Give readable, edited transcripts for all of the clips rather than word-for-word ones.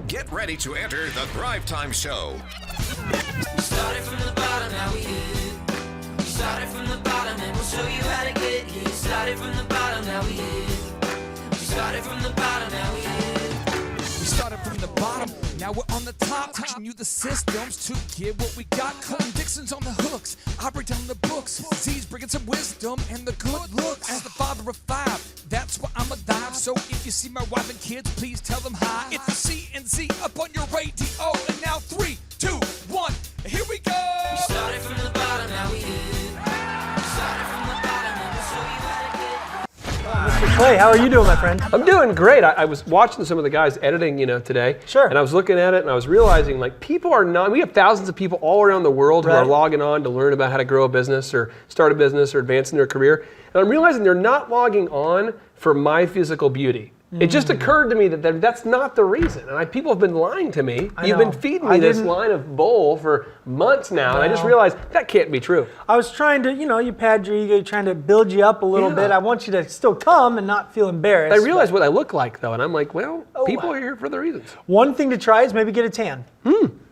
Get ready to enter the Thrive Time Show. We started from the bottom, now we here. We started from the bottom and we'll show you how to get here. Started from the bottom, now we here. We started from the bottom, now we here. We started from the bottom, now we're on the top. Teaching you the systems to get what we got. Colton Dixon's on the hooks, I break down the books. Z's bringing some wisdom and the good looks. As the father of five, that's why I'm alive. So if you see my wife and kids, please tell them hi. It's the C&Z up on your radio. And now 3, 2, 1, here we go. We started from the bottom, now we here. We started from the bottom and we'll show you how to get here. Mr. Clay, how are you doing, my friend? I'm doing great. I was watching some of the guys editing, today. Sure. And I was looking at it and I was realizing, people are not, we have thousands of people all around the world who are logging on to learn about how to grow a business or start a business or advance in their career. And I'm realizing they're not logging on for my physical beauty. It just occurred to me that that's not the reason. And people have been lying to me. You've been feeding me this line of bull for months now. And I just realized that can't be true. I was trying to, you pad your ego, trying to build you up a little bit. I want you to still come and not feel embarrassed. I realized what I look like, though. And I'm like, people are here for the reasons. One thing to try is maybe get a tan.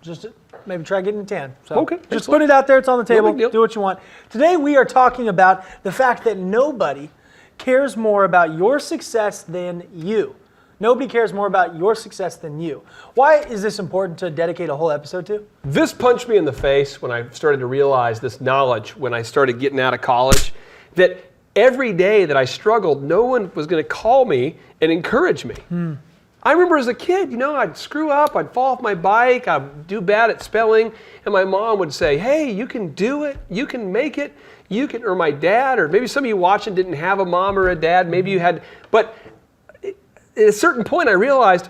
Just maybe try getting a tan. So okay. Just put it out there. It's on the table. No big deal. Do what you want. Today we are talking about the fact that nobody cares more about your success than you. Nobody cares more about your success than you. Why is this important to dedicate a whole episode to? This punched me in the face when I started to realize this knowledge when I started getting out of college, that every day that I struggled, no one was going to call me and encourage me. I remember as a kid, I'd screw up, I'd fall off my bike, I'd do bad at spelling, and my mom would say, hey, you can do it, you can make it, or my dad, or maybe some of you watching didn't have a mom or a dad, maybe you had, but at a certain point I realized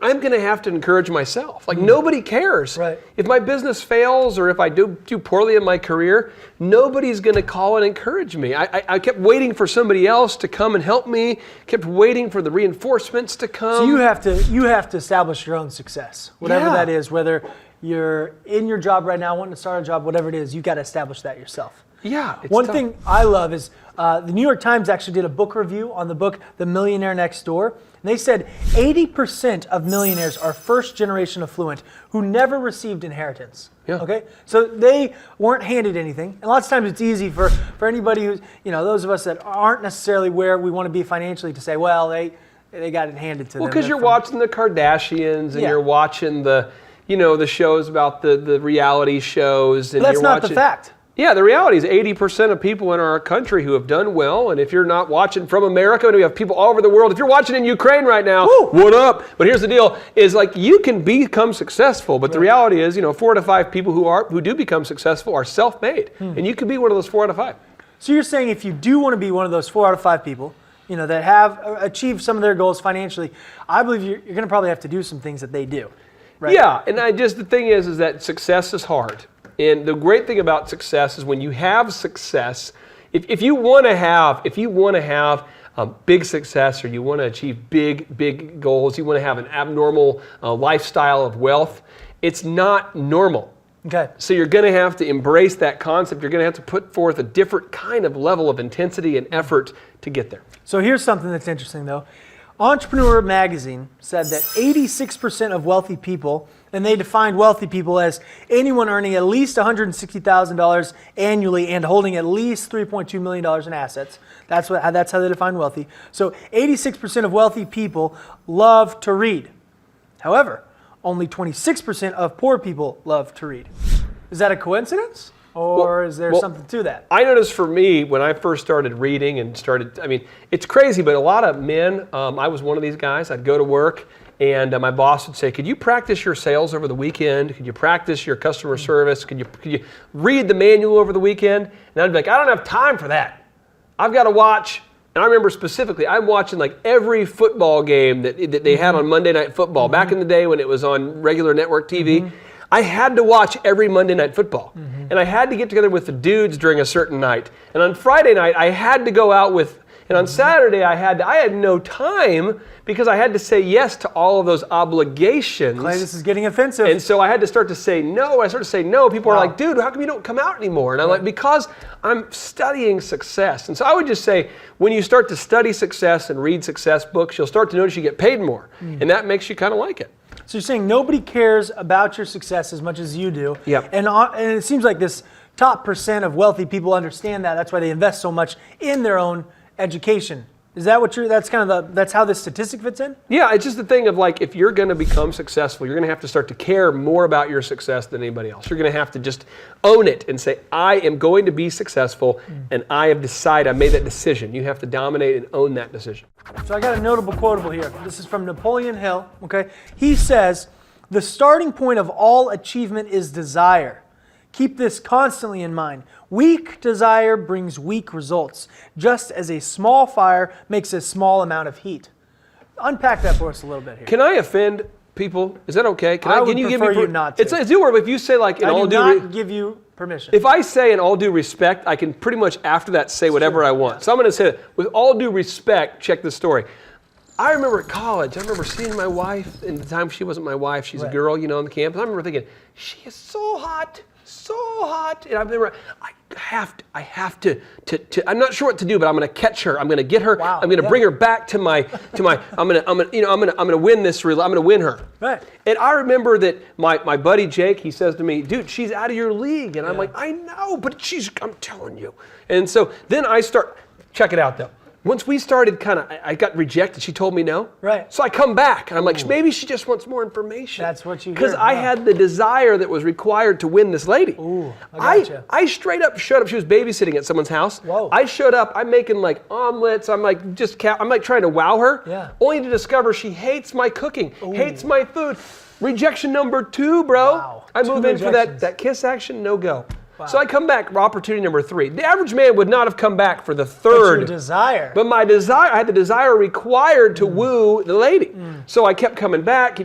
I'm going to have to encourage myself. Nobody cares. Right. If my business fails or if I do poorly in my career, nobody's going to call and encourage me. I kept waiting for somebody else to come and help me, kept waiting for the reinforcements to come. So you have to establish your own success, whatever that is, whether you're in your job right now, wanting to start a job, whatever it is, you got to establish that yourself. Yeah. One thing I love is the New York Times actually did a book review on the book The Millionaire Next Door. And they said 80% of millionaires are first generation affluent who never received inheritance. Yeah. Okay? So they weren't handed anything. And lots of times it's easy for anybody who's, those of us that aren't necessarily where we want to be financially to say, well, they got it handed to them. Well, because you're watching the Kardashians and you're watching the shows about the reality shows. And but that's not the fact. Yeah, the reality is 80% of people in our country who have done well, and if you're not watching from America, and we have people all over the world, if you're watching in Ukraine right now, what up? But here's the deal, is you can become successful, but the reality is, 4 to 5 people who do become successful are self-made, and you can be one of those 4 out of 5. So you're saying if you do want to be one of those 4 out of 5 people, that have achieved some of their goals financially, I believe you're going to probably have to do some things that they do. Right? Yeah, and the thing is that success is hard. And the great thing about success is when you have success, if you want to have big success or you want to achieve big goals, you want to have an abnormal lifestyle of wealth, it's not normal. Okay. So you're going to have to embrace that concept. You're going to have to put forth a different kind of level of intensity and effort to get there. So here's something that's interesting though. Entrepreneur Magazine said that 86% of wealthy people, and they defined wealthy people as anyone earning at least $160,000 annually and holding at least $3.2 million in assets. That's how they define wealthy. So 86% of wealthy people love to read. However, only 26% of poor people love to read. Is that a coincidence? Or is there something to that? I noticed for me, when I first started reading and it's crazy, but a lot of men, I was one of these guys, I'd go to work and my boss would say, could you practice your sales over the weekend? Could you practice your customer service? Could you read the manual over the weekend? And I'd be like, I don't have time for that. I've got to watch. And I remember specifically, I'm watching every football game that they had on Monday Night Football. Back in the day when it was on regular network TV, I had to watch every Monday Night Football. And I had to get together with the dudes during a certain night. And on Friday night, I had to go out with, and on Saturday, I had no time because I had to say yes to all of those obligations. Clay, this is getting offensive. And so I had to start to say no. I started to say no. People are like, dude, how come you don't come out anymore? And I'm like, because I'm studying success. And so I would just say, when you start to study success and read success books, you'll start to notice you get paid more. And that makes you kind of like it. So you're saying nobody cares about your success as much as you do. Yep. And it seems like this top percent of wealthy people understand that. That's why they invest so much in their own education. Is that what that's how this statistic fits in? Yeah, it's just the thing of like, if you're going to become successful, you're going to have to start to care more about your success than anybody else. You're going to have to just own it and say, I am going to be successful, and I have decided, I made that decision. You have to dominate and own that decision. So I got a notable quotable here. This is from Napoleon Hill, okay? He says, the starting point of all achievement is desire. Keep this constantly in mind. Weak desire brings weak results, just as a small fire makes a small amount of heat. Unpack that for us a little bit here. Can I offend people? Is that okay? I would prefer you not to. It's your if you say like in I all do not give you permission. If I say in all due respect, I can pretty much after that say whatever I want. So I'm going to say that with all due respect, check this story. I remember at college, I remember seeing my wife, and the time she wasn't my wife, she's a girl, you know, on the campus. I remember thinking, she is so hot. So hot, and I have to. I'm not sure what to do, but I'm going to catch her. I'm going to get her. Wow, I'm going to bring her back to my. I'm going to win this. I'm going to win her. Right. And I remember that my buddy Jake, he says to me, "Dude, she's out of your league," and I'm like, "I know, but I'm telling you." And so then I start. Check it out though. Once we started I got rejected. She told me no. Right. So I come back and I'm like, maybe she just wants more information. That's what you hear. Because I had the desire that was required to win this lady. Ooh, I gotcha. I straight up showed up. She was babysitting at someone's house. Whoa. I showed up. I'm making like omelets. I'm like I'm like trying to wow her. Yeah. Only to discover she hates my cooking, hates my food. Rejection number 2, bro. Wow. I 2 move in for rejections. that kiss action, no go. Wow. So I come back, opportunity number 3. The average man would not have come back for the But 3rd. your desire. But my desire, I had the desire required to woo the lady. So I kept coming back,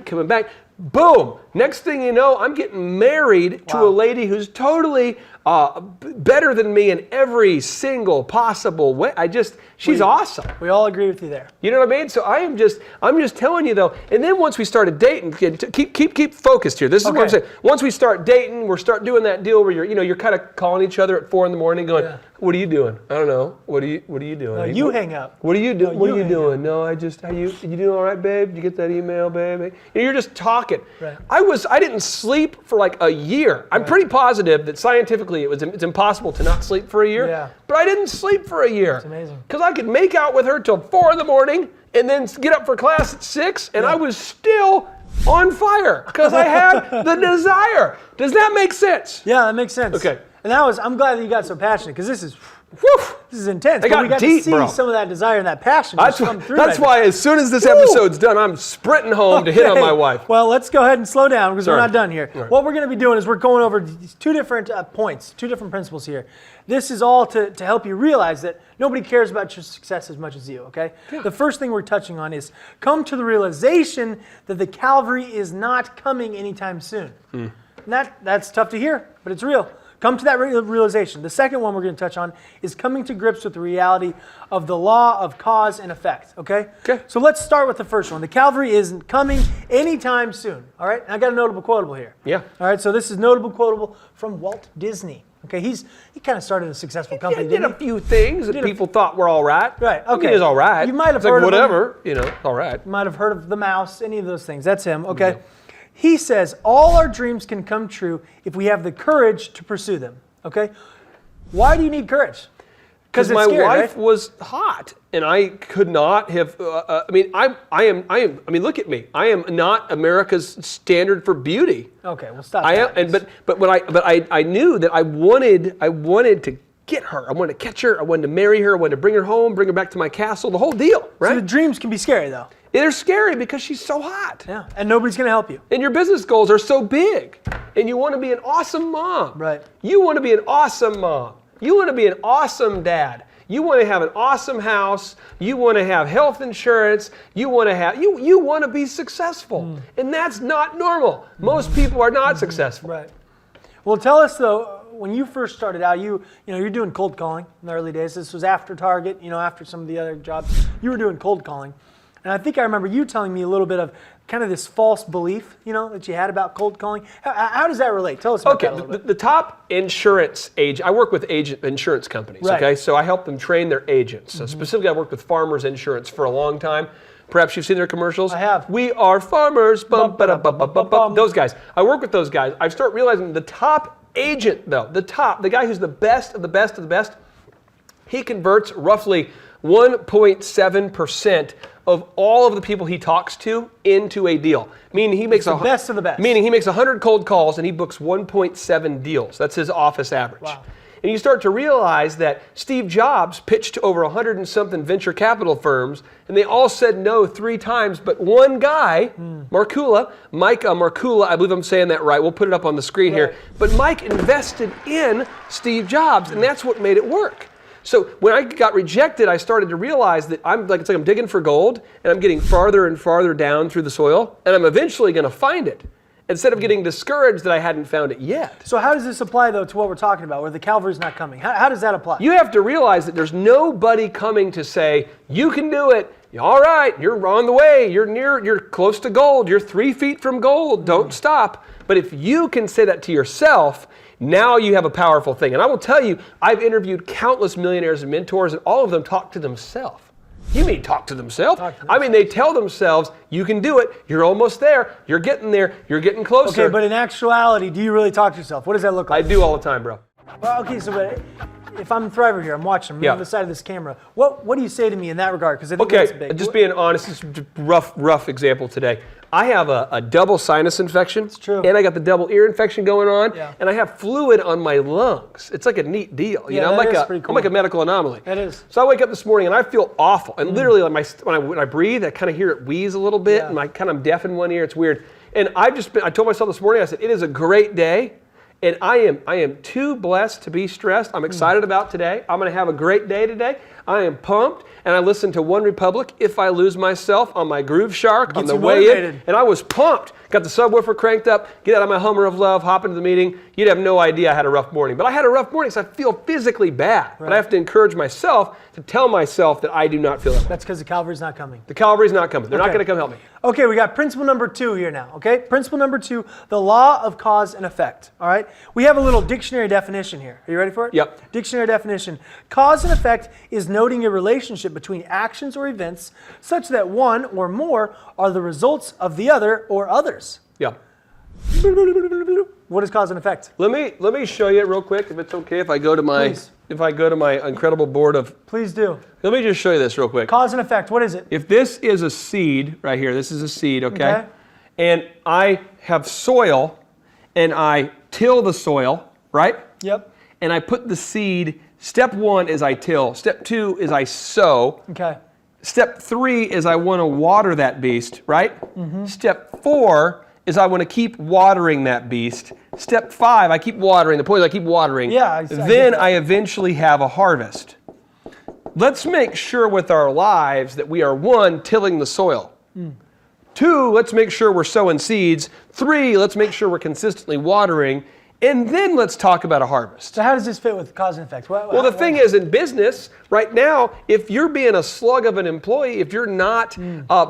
Boom. Next thing you know, I'm getting married to a lady who's totally better than me in every single possible way. She's awesome. We all agree with you there. You know what I mean? So I'm just telling you though. And then once we started dating, keep focused here. This is what I'm saying. Once we start dating, we're start doing that deal where you're kind of calling each other at 4 a.m. going, "What are you doing?" I don't know. What are you doing? No, you hang up. What are you doing? No, what are you hang doing? No, you doing all right, babe? Did you get that email, babe? You're just talking. Right. I didn't sleep for like a year. I'm pretty positive that scientifically it's impossible to not sleep for a year. Yeah. But I didn't sleep for a year. It's amazing. Because I could make out with her till 4 a.m. and then get up for class at 6, and I was still on fire because I had the desire. Does that make sense? Yeah, that makes sense. Okay. And I'm glad that you got so passionate because this is intense. I But got we got deep, to see bro. some of that desire and that passion just come through. That's why as soon as this episode's done, I'm sprinting home to hit on my wife. Well, let's go ahead and slow down because we're Sorry. not done here. Right. What we're going to be doing is we're going over these 2 different points, 2 different principles here. This is all to help you realize that nobody cares about your success as much as you, okay? Yeah. The first thing we're touching on is come to the realization that the Calvary is not coming anytime soon. And that's tough to hear, but it's real. Come to that realization. The second one we're going to touch on is coming to grips with the reality of the law of cause and effect, okay? Okay. So let's start with the first one. The Calvary isn't coming anytime soon, all right? And I got a notable quotable here. Yeah. All right, so this is notable quotable from Walt Disney. Okay, he kind of started a successful company, Did didn't a few things that people thought were all right. Right, I mean, okay. it's all right. You might have it's heard like, of him. whatever, all right. You might have heard of the mouse, any of those things. That's him, okay? He says, all our dreams can come true if we have the courage to pursue them, okay? Why do you need courage? Because it's my scary, wife right? was hot, and I could not have. I mean, look at me. I am not America's standard for beauty. Okay, well stop. I am, that. but I knew that I wanted to get her. I wanted to catch her. I wanted to marry her. I wanted to bring her home, bring her back to my castle. The whole deal, right? So the dreams can be scary, though. They're scary because she's so hot. Yeah, and nobody's going to help you. And your business goals are so big, and you want to be an awesome mom. Right. You want to be an awesome mom. You want to be an awesome dad. You want to have an awesome house. You want to have health insurance. You want to have you want to be successful, and that's not normal. Most people are not successful. Right. Well, tell us though, when you first started out, you're doing cold calling in the early days. This was after Target, after some of the other jobs. You were doing cold calling, and I think I remember you telling me a little bit of kind of this false belief, that you had about cold calling. How does that relate? Tell us about that a little bit. The top insurance agent, I work with insurance companies, Right. okay? So I help them train their agents. So specifically, I worked with Farmers Insurance for a long time. Perhaps you've seen their commercials. I have. We are farmers. Bum, ba, da, bum, bum, bum, bum. Those guys. I work with those guys. I start realizing the top agent, though, the guy who's the best of the best of the best, he converts roughly 1.7% of all of the people he talks to into a deal. Meaning he makes the best of the best. Meaning he makes 100 cold calls and he books 1.7 deals. That's his office average. Wow. And you start to realize that Steve Jobs pitched to over 100 and something venture capital firms, and they all said no 3 times, but one guy, Mike Markula, I believe I'm saying that right, we'll put it up on the screen here, but Mike invested in Steve Jobs, and that's what made it work. So when I got rejected, I started to realize that it's like I'm digging for gold, and I'm getting farther and farther down through the soil, and I'm eventually going to find it, instead of getting discouraged that I hadn't found it yet. So how does this apply, though, to what we're talking about, where the Calvary's not coming? How does that apply? You have to realize that there's nobody coming to say, you can do it. All right, you're on the way. You're close to gold. You're 3 feet from gold. Don't stop. But if you can say that to yourself, now you have a powerful thing. And I will tell you, I've interviewed countless millionaires and mentors, and all of them talk to themselves. You mean talk to themselves? I mean, they tell themselves, you can do it. You're almost there. You're getting there. You're getting closer. Okay, but in actuality, do you really talk to yourself? What does that look like? I do all the time, bro. Well, okay, so but if I'm Thriver here, I'm watching, I'm on the side of this camera. What do you say to me in that regard? Because I think that's big. Just being honest, this is a rough example today. I have a double sinus infection. It's true. And I got the double ear infection going on. Yeah. And I have fluid on my lungs. It's like a neat deal. You know, pretty cool. I'm like a medical anomaly. That is. So I wake up this morning and I feel awful. And literally, like when I breathe, I kind of hear it wheeze a little bit, and I kind of deaf in one ear. It's weird. And I told myself this morning, I said, it is a great day. And I am too blessed to be stressed. I'm excited about today. I'm going to have a great day today. I am pumped. And I listened to One Republic, If I Lose Myself, on my Groove Shark on the way in. And I was pumped. Got the subwoofer cranked up, get out of my Hummer of love, hop into the meeting. You'd have no idea I had a rough morning. But I had a rough morning, so I feel physically bad. Right. But I have to encourage myself to tell myself that I do not feel that way. That's because the Calvary's not coming. The Calvary's not coming. They're not going to come help me. Okay, we got principle number 2 here now, okay? Principle number 2, the law of cause and effect, all right? We have a little dictionary definition here. Are you ready for it? Yep. Dictionary definition. Cause and effect is noting a relationship between actions or events such that one or more are the results of the other or others. Yeah. What is cause and effect? Let me show you it real quick, if it's okay, if I go to my incredible board of. Please do. Let me just show you this real quick. Cause and effect, what is it? If this is a seed right here, this is a seed, okay? And I have soil, and I till the soil, right? Yep. And I put the seed, step 1 is I till, step 2 is I sow. Okay. Step 3 is I want to water that beast, right? Mm-hmm. Step 4 is I want to keep watering that beast. Step 5, I keep watering. The point is I keep watering. Yeah. Then I eventually have a harvest. Let's make sure with our lives that we are 1, tilling the soil. 2, let's make sure we're sowing seeds. 3, let's make sure we're consistently watering. And then let's talk about a harvest. So how does this fit with cause and effect? Well, the thing is, in business, right now, if you're being a slug of an employee, if you're not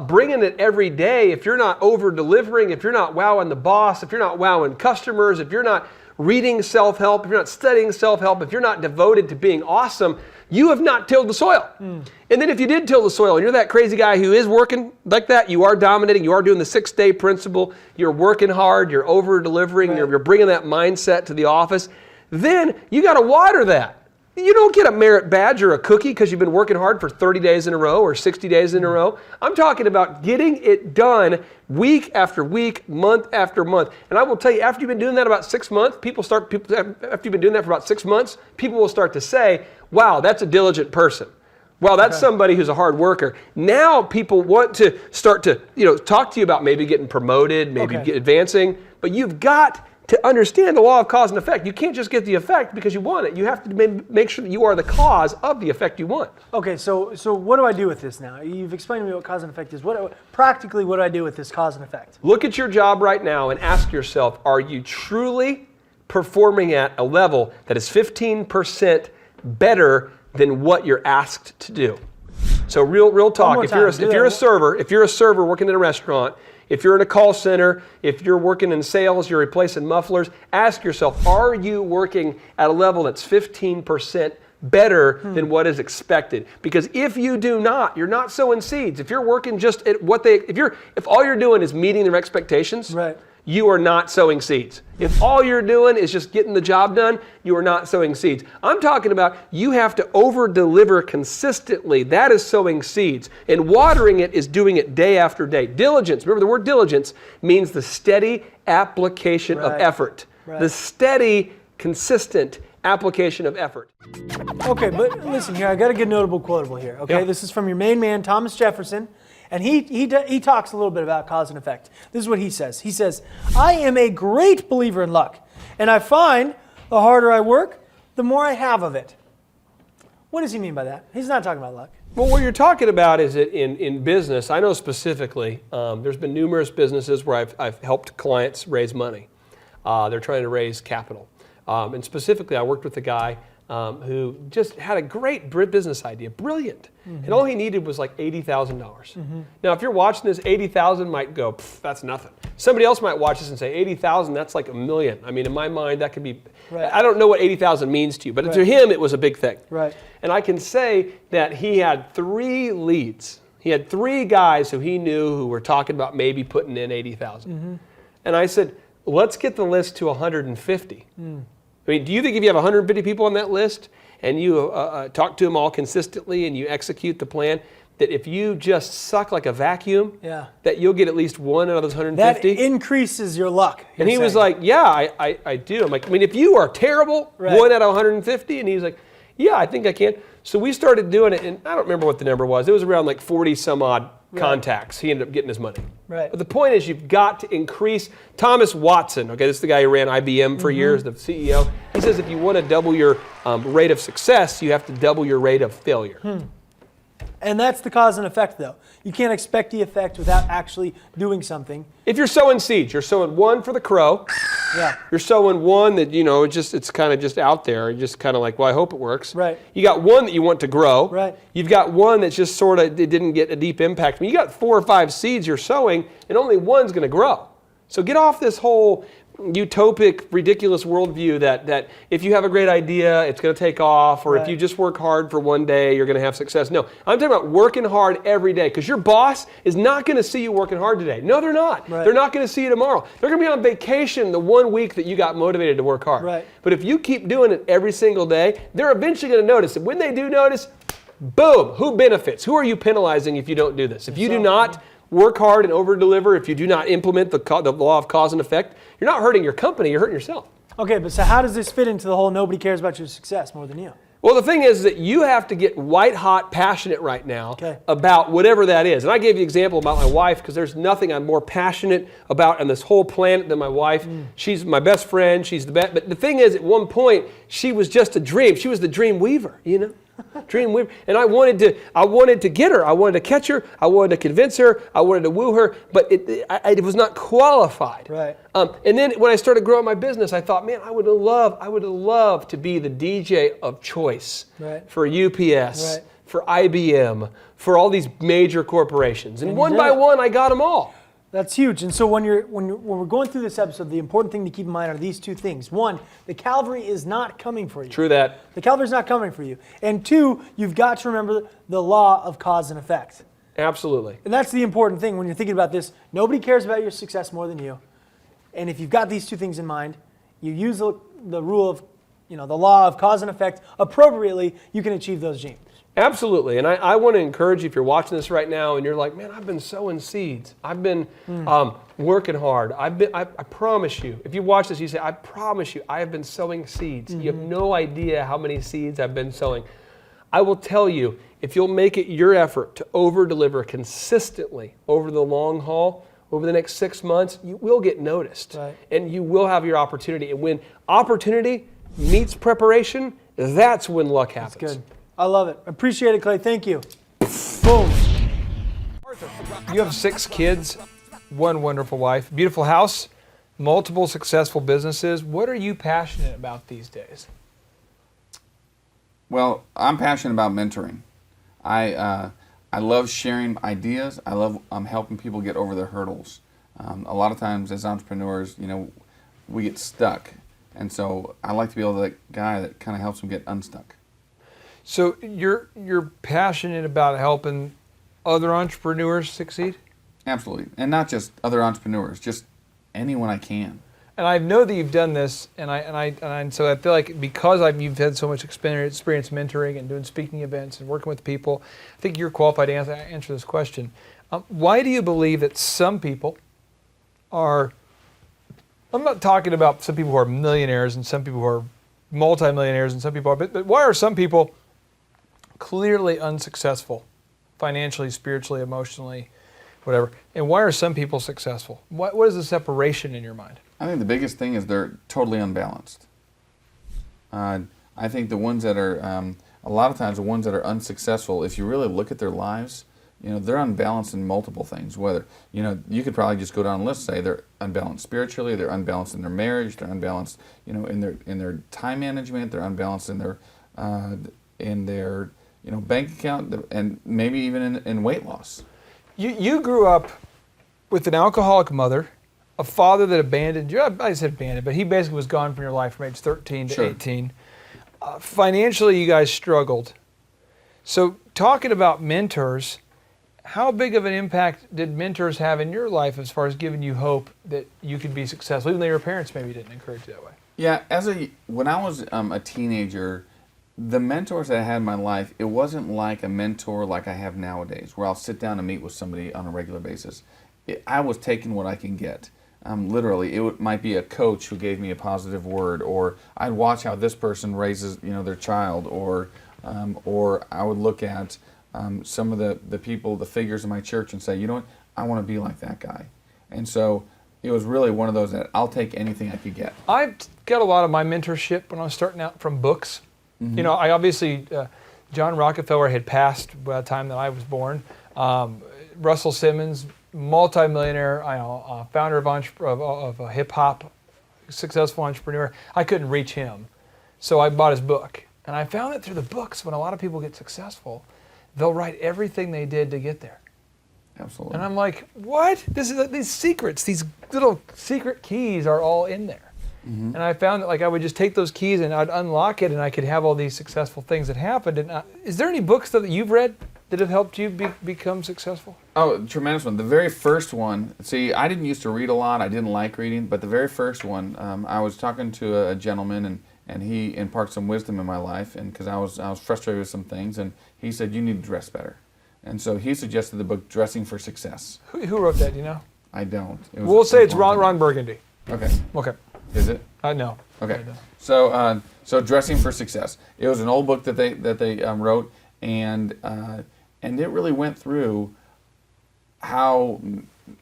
bringing it every day, if you're not over-delivering, if you're not wowing the boss, if you're not wowing customers, if you're not reading self-help, if you're not studying self-help, if you're not devoted to being awesome, you have not tilled the soil. And then if you did till the soil and you're that crazy guy who is working like that, you are dominating, you are doing the 6-day principle, you're working hard, you're over-delivering, you're bringing that mindset to the office, then you got to water that. You don't get a merit badge or a cookie because you've been working hard for 30 days in a row or 60 days in a row. I'm talking about getting it done week after week, month after month. And I will tell you, after you've been doing that about 6 months, after you've been doing that for about 6 months, people will start to say, wow, that's a diligent person. Wow, that's somebody who's a hard worker. Now people want to start to, talk to you about maybe getting promoted, maybe advancing, but you've got to understand the law of cause and effect. You can't just get the effect because you want it. You have to make sure that you are the cause of the effect you want. Okay, so what do I do with this now? You've explained to me what cause and effect is. Practically, what do I do with this cause and effect? Look at your job right now and ask yourself, are you truly performing at a level that is 15% better than what you're asked to do? So real talk. If you're a server working in a restaurant, if you're in a call center, if you're working in sales, you're replacing mufflers, ask yourself, are you working at a level that's 15% better than what is expected. Because if you do not, you're not sowing seeds. If you're working just at if all you're doing is meeting their expectations, Right. you are not sowing seeds. If all you're doing is just getting the job done, you are not sowing seeds. I'm talking about you have to over-deliver consistently. That is sowing seeds. And watering it is doing it day after day. Diligence, remember the word diligence means the steady application of Right. effort. Right. The steady, consistent application of effort. Okay, but listen here, I got a good notable quotable here. Okay, Yeah. this is from your main man, Thomas Jefferson, and he talks a little bit about cause and effect. This is what he says. He says, "I am a great believer in luck, and I find the harder I work, the more I have of it." What does he mean by that? He's not talking about luck. Well, what you're talking about is that in business, I know specifically, there's been numerous businesses where I've helped clients raise money. They're trying to raise capital. And specifically, I worked with a guy who just had a great business idea, brilliant. And all he needed was like $80,000. Now, if you're watching this, $80,000 might go, that's nothing. Somebody else might watch this and say, $80,000, that's like $1 million. I mean, in my mind, that could be, Right. I don't know what $80,000 means to you, but Right. to him, it was a big thing. Right. And I can say that he had 3 leads. He had 3 guys who he knew who were talking about maybe putting in $80,000. And I said, let's get the list to 150. I mean, do you think if you have 150 people on that list and you talk to them all consistently and you execute the plan, that if you just suck like a vacuum, Yeah. that you'll get at least one out of those That 150? increases your luck. And he you're was saying. like, yeah, I do. I'm like, I mean, if you are terrible, Right. 1 out of 150, and he's like, yeah, I think I can. So we started doing it, and I don't remember what the number was. It was around like 40 some odd contacts. He ended up getting his money. Right. But the point is, you've got to increase. Thomas Watson, okay, this is the guy who ran IBM for years, the CEO. He says if you want to double your rate of success, you have to double your rate of failure. And that's the cause and effect, though. You can't expect the effect without actually doing something. If you're sowing seeds, you're sowing one for the crow. Yeah. You're sowing one that, it's kind of just out there, just kind of like, well, I hope it works. Right. You got one that you want to grow. Right. You've got one that's just sort of, it didn't get a deep impact. I mean, you got 4 or 5 seeds you're sowing, and only one's going to grow. So get off this whole utopic, ridiculous worldview that if you have a great idea, it's going to take off, or if Right. you just work hard for one day, you're going to have success. No, I'm talking about working hard every day, because your boss is not going to see you working hard today. No, they're not. Right. They're not going to see you tomorrow. They're going to be on vacation the 1 week that you got motivated to work hard. Right. But if you keep doing it every single day, they're eventually going to notice. And when they do notice, boom, who benefits? Who are you penalizing if you don't do this? If you do not work hard and over-deliver, if you do not implement the law of cause and effect, you're not hurting your company, you're hurting yourself. Okay, but so how does this fit into the whole nobody cares about your success more than you? Well, the thing is that you have to get white-hot passionate right now Okay. about whatever that is. And I gave you an example about my wife, because there's nothing I'm more passionate about on this whole planet than my wife. She's my best friend. She's the best. But the thing is, at one point, she was just a dream. She was the dream weaver, Dream weaver. And I wanted to get her. I wanted to catch her. I wanted to convince her. I wanted to woo her. But it was not qualified. Right. And then when I started growing my business, I thought, man, I would have loved to be the DJ of choice Right. for UPS, Right. for IBM, for all these major corporations. And you one did by it. one, I got them all. That's huge. And so when we're going through this episode, the important thing to keep in mind are these 2 things. 1, the cavalry is not coming for you. True that. The cavalry's not coming for you. And 2, you've got to remember the law of cause and effect. Absolutely. And that's the important thing when you're thinking about this. Nobody cares about your success more than you. And if you've got these 2 things in mind, you use the rule of, the law of cause and effect appropriately, you can achieve those dreams. Absolutely. And I want to encourage you, if you're watching this right now and you're like, man, I've been sowing seeds. I've been working hard. I promise you, if you watch this, you say, I promise you, I have been sowing seeds. You have no idea how many seeds I've been sowing. I will tell you, if you'll make it your effort to over-deliver consistently over the long haul, over the next 6 months, you will get noticed. Right. And you will have your opportunity. And when opportunity meets preparation, that's when luck happens. Good. I love it. Appreciate it, Clay. Thank you. Boom. You have 6 kids, 1 wonderful wife, beautiful house, multiple successful businesses. What are you passionate about these days? Well, I'm passionate about mentoring. I love sharing ideas. I love helping people get over their hurdles. A lot of times as entrepreneurs, we get stuck. And so I like to be able to be that guy that kind of helps them get unstuck. So you're passionate about helping other entrepreneurs succeed? Absolutely. And not just other entrepreneurs, just anyone I can. And I know that you've done this, and so I feel like because you've had so much experience mentoring and doing speaking events and working with people, I think you're qualified to answer this question. Why do you believe that some people are, I'm not talking about some people who are millionaires and some people who are multimillionaires and some people are, but why are some people clearly unsuccessful financially, spiritually, emotionally, whatever, and why are some people successful? What is the separation in your mind? I think the biggest thing is they're totally unbalanced. I think the ones that are, a lot of times the ones that are unsuccessful, if you really look at their lives, they're unbalanced in multiple things. Whether, you could probably just go down a list, say they're unbalanced spiritually, they're unbalanced in their marriage, they're unbalanced, in their time management, they're unbalanced in their bank account, and maybe even in weight loss. You grew up with an alcoholic mother, a father that abandoned you. I said abandoned, but he basically was gone from your life from age 13 to Sure. 18. Financially, you guys struggled. So talking about mentors, how big of an impact did mentors have in your life as far as giving you hope that you could be successful, even though your parents maybe didn't encourage you that way? Yeah, when I was a teenager, the mentors that I had in my life, it wasn't like a mentor like I have nowadays, where I'll sit down and meet with somebody on a regular basis. I was taking what I can get. Literally, might be a coach who gave me a positive word, or I'd watch how this person raises, their child, or I would look at some of the people, the figures in my church, and say, you know what, I want to be like that guy. And so it was really one of those that I'll take anything I could get. I got a lot of my mentorship when I was starting out from books. Mm-hmm. I obviously, John Rockefeller had passed by the time that I was born. Russell Simmons, multi-millionaire, founder of a hip-hop, successful entrepreneur. I couldn't reach him, so I bought his book. And I found that through the books, when a lot of people get successful, they'll write everything they did to get there. Absolutely. And I'm like, what? These secrets, these little secret keys are all in there. Mm-hmm. And I found that I would just take those keys and I'd unlock it and I could have all these successful things that happened. And is there any books that you've read that have helped you become successful? Oh, tremendous one. The very first one, see, I didn't used to read a lot. I didn't like reading, but the very first one, I was talking to a gentleman and he imparted some wisdom in my life, and because I was frustrated with some things, and he said, you need to dress better. And so he suggested the book Dressing for Success. Who wrote that, do you know? I don't. We'll say it's Ron Burgundy. Okay. Okay. Is it? No. Okay. So Dressing for Success. It was an old book that they wrote, and it really went through how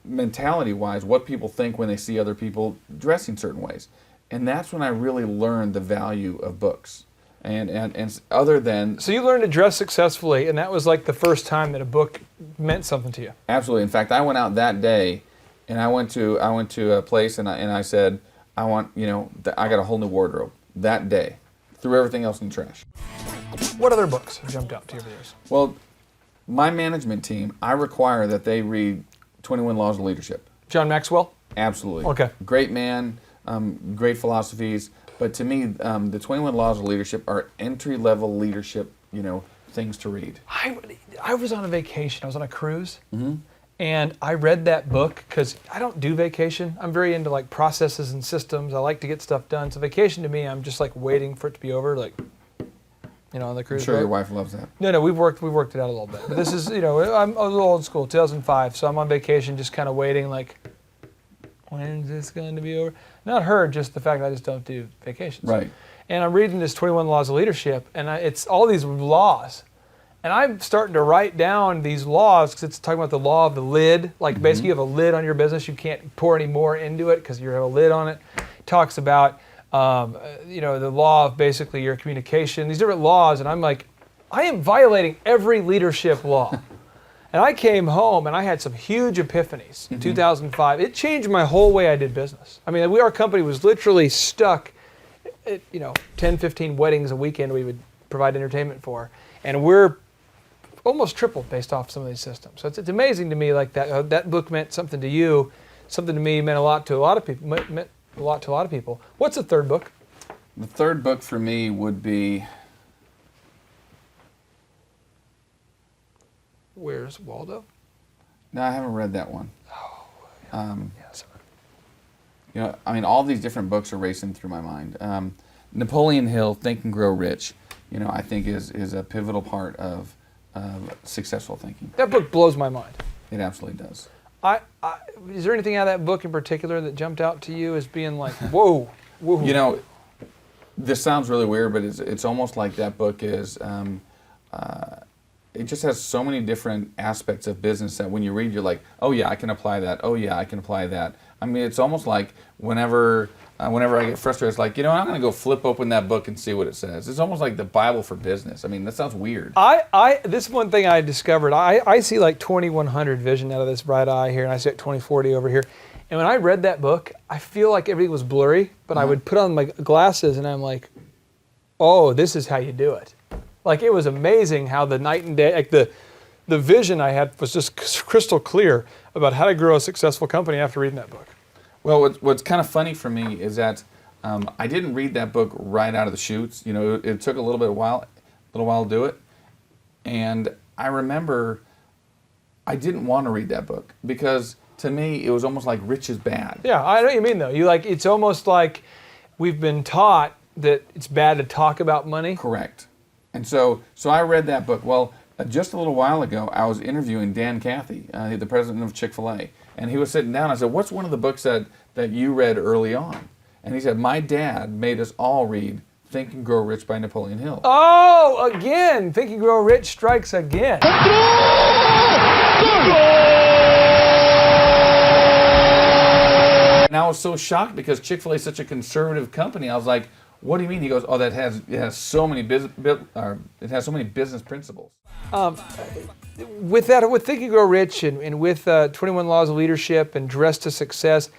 mentality-wise, what people think when they see other people dressing certain ways, and that's when I really learned the value of books. And other than... So you learned to dress successfully, and that was like the first time that a book meant something to you. Absolutely. In fact, I went out that day, and I went to a place, and I said, I want, I got a whole new wardrobe that day. Threw everything else in the trash. What other books have jumped out to you over the years? Well, my management team, I require that they read 21 Laws of Leadership. John Maxwell? Absolutely. Okay. Great man, great philosophies. But to me, the 21 Laws of Leadership are entry-level leadership, things to read. I was on a vacation. I was on a cruise. Mm-hmm. And I read that book because I don't do vacation. I'm very into processes and systems. I like to get stuff done. So vacation to me, I'm just waiting for it to be over, on the cruise. I'm sure your wife loves that. No, we've worked it out a little bit. But this is, I'm a little old school, 2005. So I'm on vacation, just kind of waiting, when is this going to be over? Not her, just the fact that I just don't do vacations. Right. And I'm reading this 21 Laws of Leadership, and it's all these laws. And I'm starting to write down these laws because it's talking about the law of the lid. Basically you have a lid on your business. You can't pour any more into it because you have a lid on it. It talks about, the law of basically your communication, these different laws. And I'm like, I am violating every leadership law. And I came home and I had some huge epiphanies in 2005. It changed my whole way I did business. I mean, our company was literally stuck at, 10, 15 weddings a weekend we would provide entertainment for. And we're almost tripled based off some of these systems. So it's amazing to me that book meant something to you. Something to me meant a lot to a lot of people. Meant a lot to a lot of people. What's the third book? The third book for me would be Where's Waldo? No, I haven't read that one. Yes. You know, I mean, all these different books are racing through my mind. Napoleon Hill, Think and Grow Rich, you know, I think is a pivotal part of successful thinking. That book blows my mind. It absolutely does. Is there anything out of that book in particular that jumped out to you as being like, whoa? You know, this sounds really weird, but it's almost like that book is, it just has so many different aspects of business that when you read, you're like, oh yeah, I can apply that. Oh yeah, I can apply that. I mean, it's almost like whenever I get frustrated, it's like, you know, I'm going to go flip open that book and see what it says. It's almost like the Bible for business. I mean, that sounds weird. This is one thing I discovered. I see like 2100 vision out of this right eye here, and I see like 2040 over here. And when I read that book, I feel like everything was blurry, but I would put on my glasses and I'm like, oh, this is how you do it. Like, it was amazing how the night and day, like the vision I had was just crystal clear about how to grow a successful company after reading that book. Well, what's kind of funny for me is that I didn't read that book right out of the chutes. You know, it took a little while to do it. And I remember I didn't want to read that book because to me it was almost like rich is bad. Yeah, I know what you mean though. It's almost like we've been taught that it's bad to talk about money. Correct. And so I read that book. Well, just a little while ago, I was interviewing Dan Cathy, the president of Chick-fil-A, and he was sitting down. I said, what's one of the books that you read early on? And he said, my dad made us all read Think and Grow Rich by Napoleon Hill. Oh, again, Think and Grow Rich strikes again. And I was so shocked because Chick-fil-A is such a conservative company. I was like, what do you mean? He goes, oh, it has so many business principles. With Think and Grow Rich and with 21 Laws of Leadership and Dress to Success,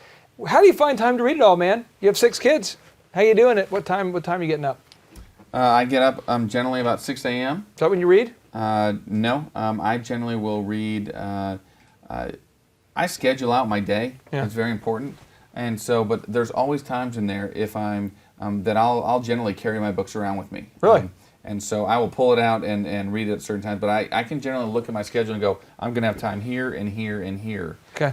how do you find time to read it all, man? You have 6 kids. How you doing it? What time are you getting up? I get up generally about 6 a.m. Is that when you read? No. I generally will read. I schedule out my day. Yeah. It's very important. And so, but there's always times in there if I'm that I'll generally carry my books around with me. Really? And so I will pull it out and read it at certain times. But I can generally look at my schedule and go, I'm going to have time here and here and here. Okay.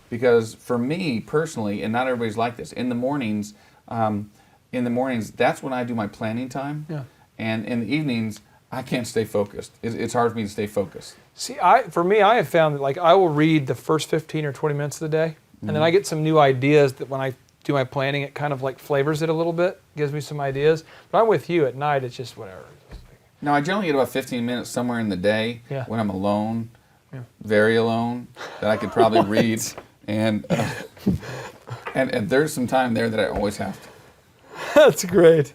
Because for me personally, and not everybody's like this, in the mornings, that's when I do my planning time. Yeah. And in the evenings, I can't stay focused. It's hard for me to stay focused. See, I have found that like I will read the first 15 or 20 minutes of the day, and then I get some new ideas that when I do my planning, it kind of like flavors it a little bit, gives me some ideas. But I'm with you at night, it's just whatever. Now, I generally get about 15 minutes somewhere in the day when I'm alone, very alone, that I could probably read. And there's some time there that I always have to. That's great.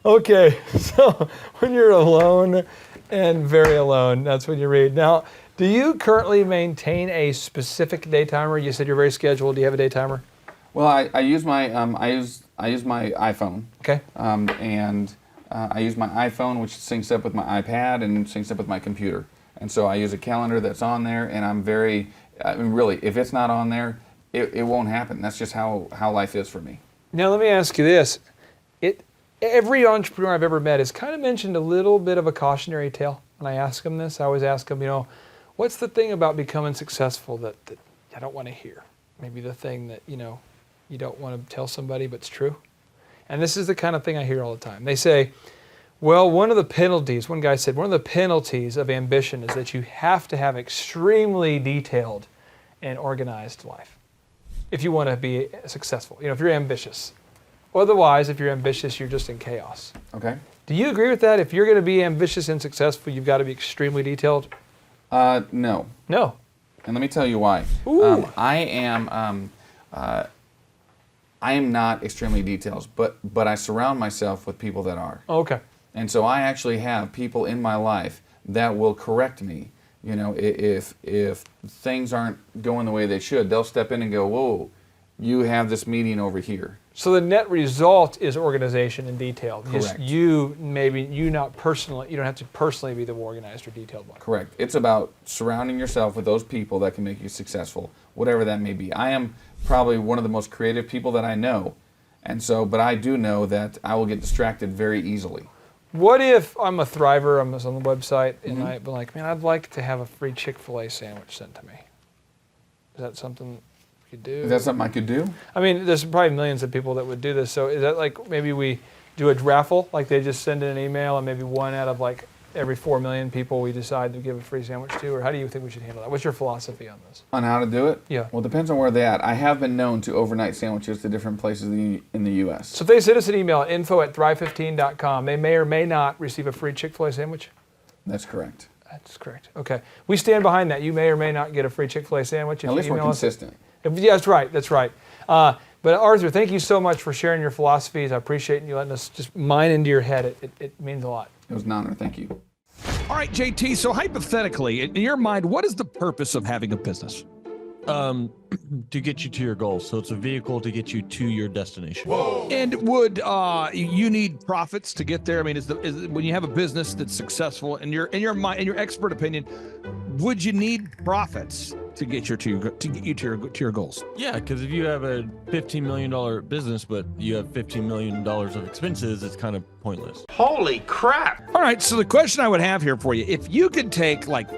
Okay, so when you're alone and very alone, that's when you read. Now, do you currently maintain a specific day timer? You said you're very scheduled. Do you have a day timer? Well, I use my I use my iPhone. Okay. I use my iPhone, which syncs up with my iPad and syncs up with my computer. And so I use a calendar that's on there, and I mean, really, if it's not on there, it won't happen. That's just how life is for me. Now, let me ask you this. Every entrepreneur I've ever met has kind of mentioned a little bit of a cautionary tale. When I ask them this, I always ask them, what's the thing about becoming successful that I don't want to hear? Maybe the thing that, you don't want to tell somebody, but it's true. And this is the kind of thing I hear all the time. They say, well, one guy said, one of the penalties of ambition is that you have to have extremely detailed and organized life if you want to be successful, if you're ambitious. Otherwise, if you're ambitious, you're just in chaos. Okay. Do you agree with that? If you're going to be ambitious and successful, you've got to be extremely detailed? No. No. And let me tell you why. I am not extremely detailed, but I surround myself with people that are. Okay. And so I actually have people in my life that will correct me. If things aren't going the way they should, they'll step in and go, whoa, you have this meeting over here. So the net result is organization and detail. Correct. You don't have to personally be the organized or detailed one. Correct. It's about surrounding yourself with those people that can make you successful, whatever that may be. I am probably one of the most creative people that I know. And so, but I do know that I will get distracted very easily. What if I'm a Thriver, I'm on the website, and I've been like, man, I'd like to have a free Chick-fil-A sandwich sent to me. Is that something you could do? Is that something I could do? I mean, there's probably millions of people that would do this. So is that like maybe we do a raffle, like they just send in an email and maybe one out of like every 4 million people we decide to give a free sandwich to? Or how do you think we should handle that? What's your philosophy on this? On how to do it? Yeah. Well, it depends on where they're at. I have been known to overnight sandwiches to different places in the U.S. So if they send us an email at info@thrive15.com, they may or may not receive a free Chick-fil-A sandwich? That's correct. That's correct. Okay. We stand behind that. You may or may not get a free Chick-fil-A sandwich. If At least you we're email us. consistent. Yeah, that's right. That's right. But Arthur, thank you so much for sharing your philosophies. I appreciate you letting us just mine into your head. It means a lot. It was an honor. Thank you. All right, JT, so hypothetically, in your mind, what is the purpose of having a business? To get you to your goals. So it's a vehicle to get you to your destination. And would you need profits to get there? I mean, is when you have a business that's successful, in your mind, in your expert opinion, would you need profits to get you to your goals? Yeah, because if you have a $15 million business, but you have $15 million of expenses, it's kind of pointless. Holy crap! All right, so the question I would have here for you, if you could take like,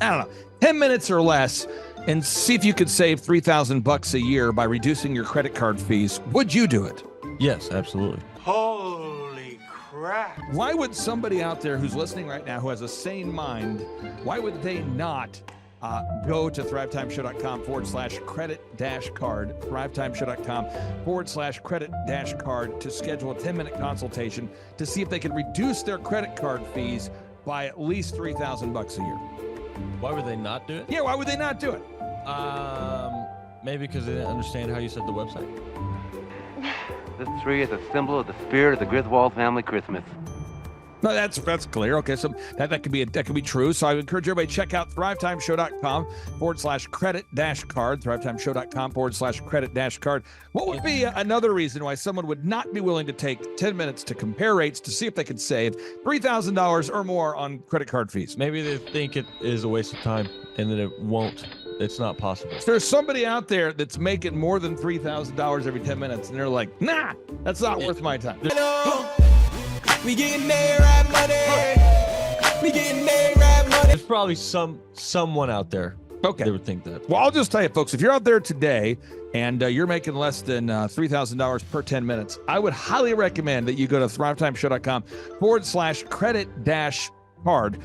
I don't know, 10 minutes or less and see if you could save $3,000 a year by reducing your credit card fees, would you do it? Yes, absolutely. Holy crap. Why would somebody out there who's listening right now who has a sane mind, why would they not go to thrivetimeshow.com/credit-card, thrivetimeshow.com/credit-card to schedule a 10-minute consultation to see if they can reduce their credit card fees by at least $3,000 a year? Why would they not do it? Yeah, why would they not do it? Maybe because they didn't understand how you said the website. This tree is a symbol of the spirit of the Griswold family Christmas. No, that's clear. Okay, so that could be true. So I would encourage everybody to check out thrivetimeshow.com/credit-card, thrivetimeshow.com/credit-card. What would be another reason why someone would not be willing to take 10 minutes to compare rates to see if they could save $3,000 or more on credit card fees? Maybe they think it is a waste of time and that it won't. It's not possible. There's somebody out there that's making more than $3,000 every 10 minutes, and they're like, nah, that's not worth my time. We getting there, right money. We getting there, right money. There's probably someone out there that would think that. Well, I'll just tell you, folks, if you're out there today and you're making less than $3,000 per 10 minutes, I would highly recommend that you go to thrivetimeshow.com/credit-card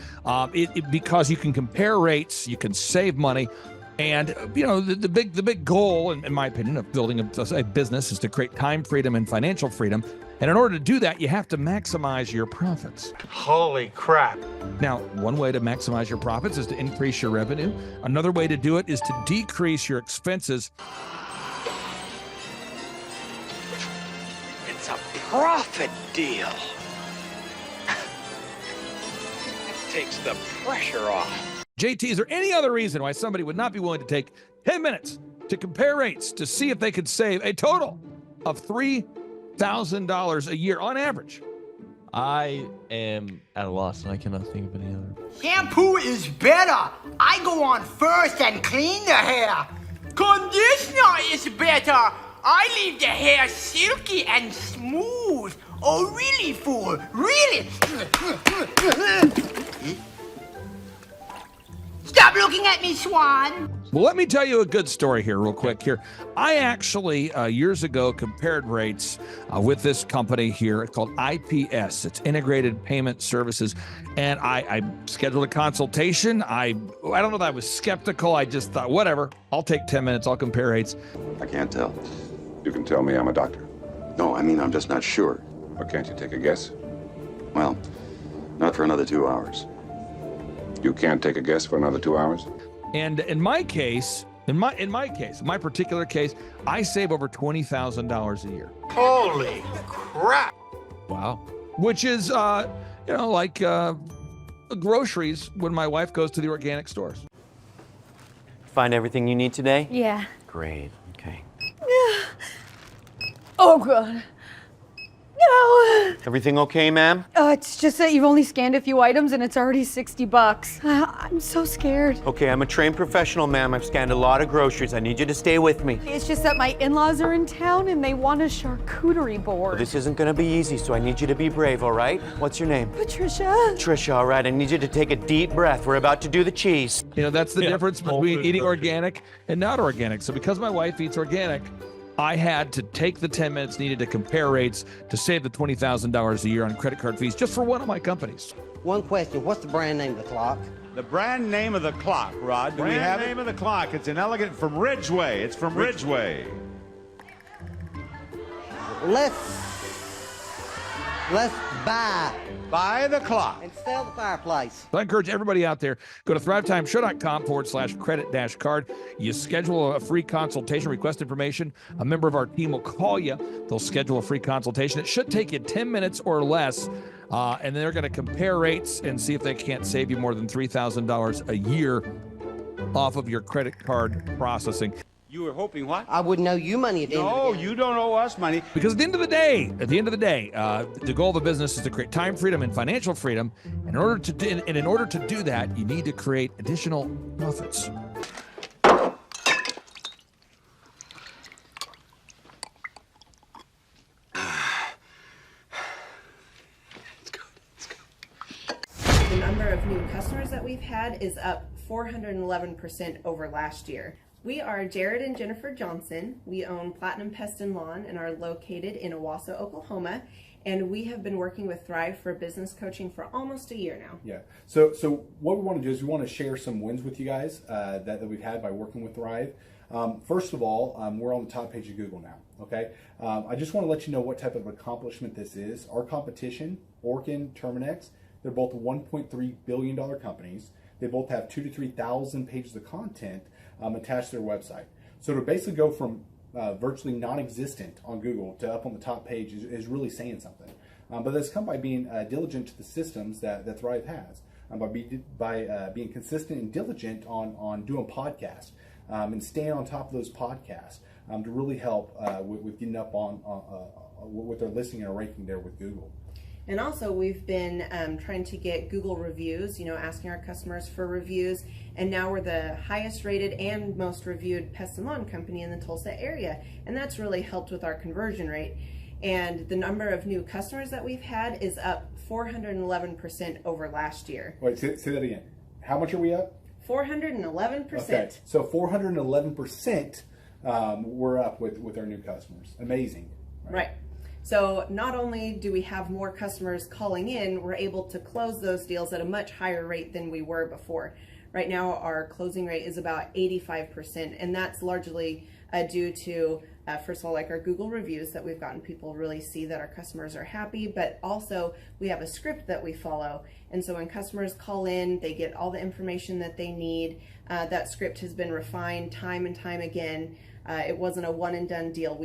because you can compare rates, you can save money. And, you know, the big goal, in my opinion, of building a business is to create time freedom and financial freedom. And in order to do that, you have to maximize your profits. Holy crap. Now, one way to maximize your profits is to increase your revenue. Another way to do it is to decrease your expenses. It's a profit deal. It takes the pressure off. JT, is there any other reason why somebody would not be willing to take 10 minutes to compare rates to see if they could save a total of $3,000 a year on average? I am at a loss, and I cannot think of any other. Shampoo is better. I go on first and clean the hair. Conditioner is better. I leave the hair silky and smooth. Oh, really, fool? Really? Stop looking at me, Swan. Well, let me tell you a good story here real quick here. I actually, years ago, compared rates with this company here called IPS. It's Integrated Payment Services. And I scheduled a consultation. I don't know that I was skeptical. I just thought, whatever, I'll take 10 minutes. I'll compare rates. I can't tell. You can tell me I'm a doctor. No, I mean, I'm just not sure. Or can't you take a guess? Well, not for another 2 hours. You can't take a guess for another 2 hours? And in my case, in my particular case, I save over $20,000 a year. Holy crap. Wow. Which is, like groceries when my wife goes to the organic stores. Find everything you need today? Yeah. Great. Okay. Oh, God. No. Everything okay, ma'am? It's just that you've only scanned a few items and it's already $60. I'm so scared. Okay, I'm a trained professional, ma'am. I've scanned a lot of groceries. I need you to stay with me. It's just that my in-laws are in town and they want a charcuterie board. Well, this isn't gonna be easy, so I need you to be brave, all right? What's your name? Patricia. Trisha, all right. I need you to take a deep breath. We're about to do the cheese. You know, that's the difference between eating organic and not organic. So because my wife eats organic, I had to take the 10 minutes needed to compare rates to save the $20,000 a year on credit card fees just for one of my companies. One question, what's the brand name of the clock? The brand name of the clock, Rod, do we have it? Brand name of the clock, it's an elegant from Ridgeway. It's from Ridgeway. Let's buy the clock and sell the fireplace. So I encourage everybody out there, go to thrivetimeshow.com/credit-card. You schedule a free consultation, request information. A member of our team will call you. They'll schedule a free consultation. It should take you 10 minutes or less. And they're going to compare rates and see if they can't save you more than $3,000 a year off of your credit card processing. You were hoping what? I wouldn't owe you money at the end of the day. No, you don't owe us money. Because at the end of the day, the goal of the business is to create time freedom and financial freedom. And in order to do that, you need to create additional profits. The number of new customers that we've had is up 411% over last year. We are Jared and Jennifer Johnson. We own Platinum Pest and Lawn and are located in Owasso, Oklahoma. And we have been working with Thrive for business coaching for almost a year now. Yeah. So what we want to do is we want to share some wins with you guys that we've had by working with Thrive. First of all, we're on the top page of Google now. Okay. I just want to let you know what type of accomplishment this is. Our competition, Orkin, Terminex, they're both $1.3 billion companies. They both have 2,000 to 3,000 pages of content attached to their website. So to basically go from virtually non-existent on Google to up on the top page is really saying something. But that's come by being diligent to the systems that Thrive has, by being consistent and diligent on doing podcasts and staying on top of those podcasts to really help with getting up on with their listing and ranking there with Google. And also we've been trying to get Google reviews, asking our customers for reviews. And now we're the highest rated and most reviewed pest and lawn company in the Tulsa area. And that's really helped with our conversion rate. And the number of new customers that we've had is up 411% over last year. Wait, say that again. How much are we up? 411%. Okay, so 411% we're up with our new customers. Amazing. Right. So not only do we have more customers calling in, we're able to close those deals at a much higher rate than we were before. Right now, our closing rate is about 85%, and that's largely due to, first of all, like our Google reviews that we've gotten people really see that our customers are happy, but also we have a script that we follow. And so when customers call in, they get all the information that they need. That script has been refined time and time again. It wasn't a one and done deal.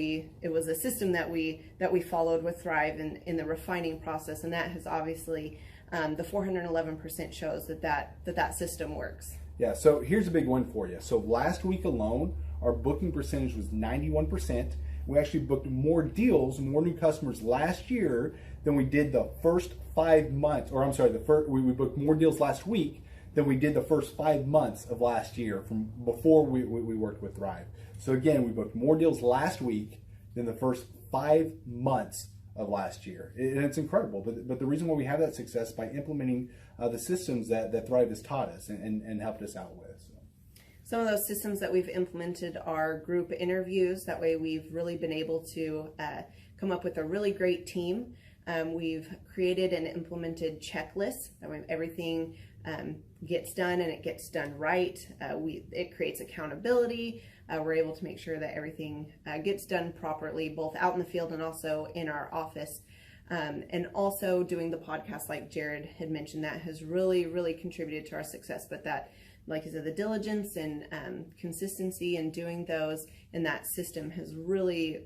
It was a system that we followed with Thrive in the refining process, and that has obviously the 411% shows that system works. Yeah. So here's a big one for you. So last week alone, our booking percentage was 91%. We actually booked more deals, more new customers last year than we did the first 5 months. Or I'm sorry, we booked more deals last week than we did the first 5 months of last year from before we worked with Thrive. So again, we booked more deals last week than the first 5 months of last year. And it's incredible. But the reason why we have that success is by implementing the systems that Thrive has taught us and helped us out with. So. Some of those systems that we've implemented are group interviews. That way we've really been able to come up with a really great team. We've created and implemented checklists. That way everything gets done and it gets done right. It creates accountability. We're able to make sure that everything gets done properly, both out in the field and also in our office. And also doing the podcast, like Jared had mentioned, that has really, really contributed to our success. But that, like I said, the diligence and consistency in doing those and that system has really,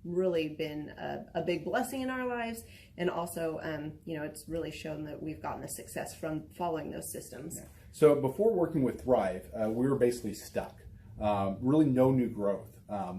really been a big blessing in our lives. And also, it's really shown that we've gotten the success from following those systems. Yeah. So before working with Thrive, we were basically stuck. Really no new growth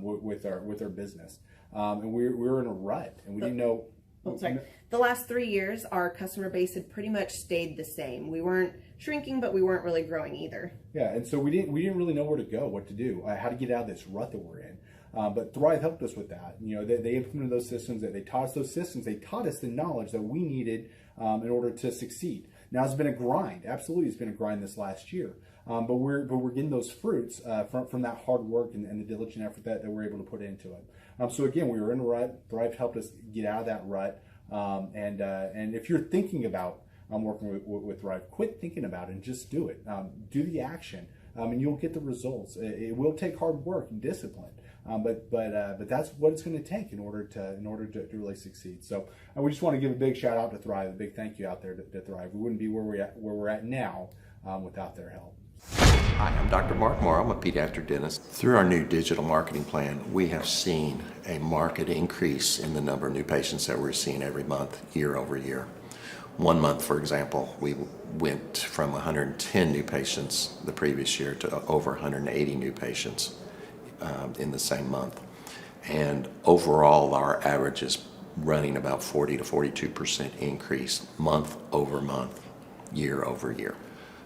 with our business. And we were in a rut, and we didn't know. The last 3 years, our customer base had pretty much stayed the same. We weren't shrinking, but we weren't really growing either. Yeah, and so we didn't really know where to go, what to do, how to get out of this rut that we're in. But Thrive helped us with that. You know, they implemented those systems. They taught us those systems. They taught us the knowledge that we needed in order to succeed. Now it's been a grind. Absolutely, it's been a grind this last year. But we're getting those fruits from that hard work and the diligent effort that we're able to put into it. So again, we were in a rut. Thrive helped us get out of that rut. And if you're thinking about working with Thrive, quit thinking about it and just do it. Do the action, and you'll get the results. It will take hard work and discipline, but that's what it's going to take in order to really succeed. So we just want to give a big shout out to Thrive, a big thank you out there to Thrive. We wouldn't be where we're at now without their help. Hi, I'm Dr. Mark Moore. I'm a pediatric dentist. Through our new digital marketing plan, we have seen a marked increase in the number of new patients that we're seeing every month, year over year. 1 month, for example, we went from 110 new patients the previous year to over 180 new patients in the same month. And overall, our average is running about 40 to 42% increase month over month, year over year.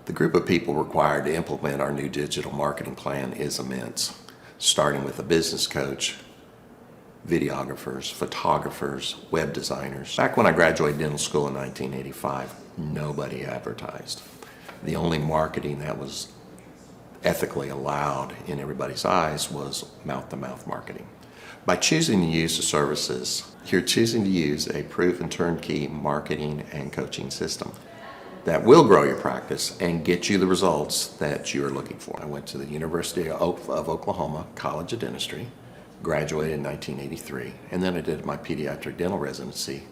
The group of people required to implement our new digital marketing plan is immense, starting with a business coach, videographers, photographers, web designers. Back when I graduated dental school in 1985, nobody advertised. The only marketing that was ethically allowed in everybody's eyes was mouth-to-mouth marketing. By choosing to use the services, you're choosing to use a proven turnkey marketing and coaching system that will grow your practice and get you the results that you're looking for. I went to the University of Oklahoma College of Dentistry, graduated in 1983, and then I did my pediatric dental residency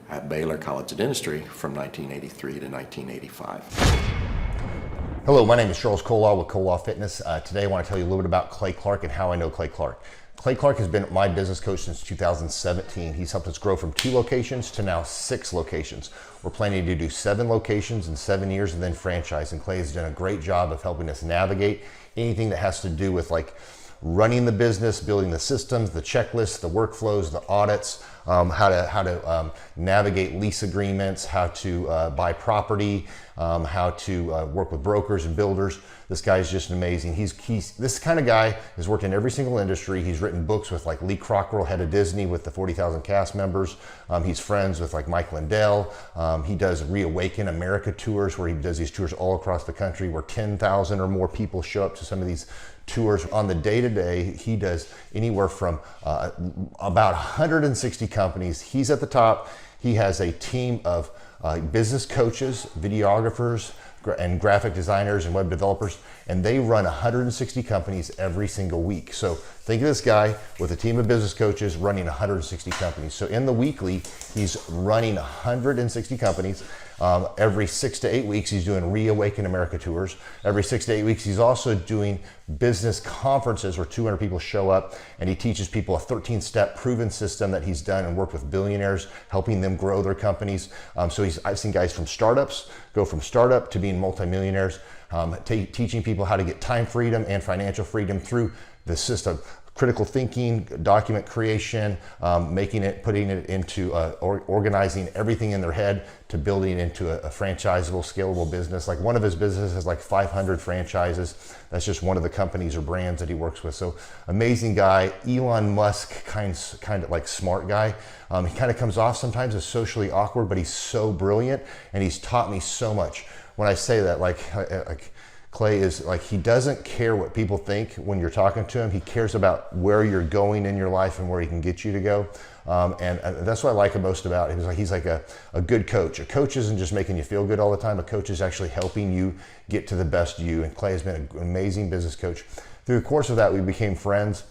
at Baylor College of Dentistry from 1983 to 1985. Hello, my name is Charles Kolaw with Kolaw Fitness. Today I want to tell you a little bit about Clay Clark and how I know Clay Clark. Clay Clark has been my business coach since 2017. He's helped us grow from 2 locations to now 6 locations. We're planning to do 7 locations in 7 years and then franchise. And Clay has done a great job of helping us navigate anything that has to do with like running the business, building the systems, the checklists, the workflows, the audits, how to navigate lease agreements, how to buy property, how to work with brokers and builders. This guy is just amazing. He's this kind of guy has worked in every single industry. He's written books with like Lee Cockrell, head of Disney, with the 40,000 cast members. He's friends with like Mike Lindell. He does Reawaken America tours where he does these tours all across the country where 10,000 or more people show up to some of these tours. On the day-to-day, he does anywhere from about 160 companies. He's at the top. He has a team of business coaches, videographers, and graphic designers and web developers, and they run 160 companies every single week. So think of this guy with a team of business coaches running 160 companies. So in the weekly, he's running 160 companies. Every 6 to 8 weeks, he's doing Reawaken America tours. Every 6 to 8 weeks, he's also doing business conferences where 200 people show up, and he teaches people a 13-step proven system that he's done and worked with billionaires, helping them grow their companies. I've seen guys from startups go from startup to being multimillionaires, teaching people how to get time freedom and financial freedom through the system. Critical thinking, document creation, putting it into organizing everything in their head to building into a franchisable, scalable business. Like one of his businesses has like 500 franchises. That's just one of the companies or brands that he works with. So amazing guy, Elon Musk kind of like smart guy. He kind of comes off sometimes as socially awkward, but he's so brilliant and he's taught me so much. When I say that, like Clay is like, he doesn't care what people think when you're talking to him. He cares about where you're going in your life and where he can get you to go. And that's what I like him most about him. He's like a good coach. A coach isn't just making you feel good all the time. A coach is actually helping you get to the best you. And Clay has been an amazing business coach. Through the course of that, we became friends.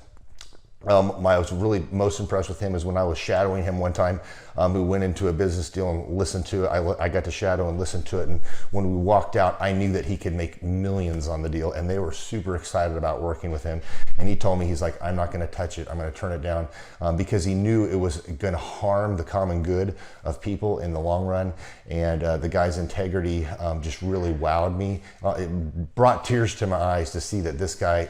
I was really most impressed with him is when I was shadowing him one time. We went into a business deal and listened to it. I got to shadow and listen to it. And when we walked out, I knew that he could make millions on the deal. And they were super excited about working with him. And he told me, he's like, I'm not going to touch it. I'm going to turn it down because he knew it was going to harm the common good of people in the long run. And the guy's integrity just really wowed me. It brought tears to my eyes to see that this guy,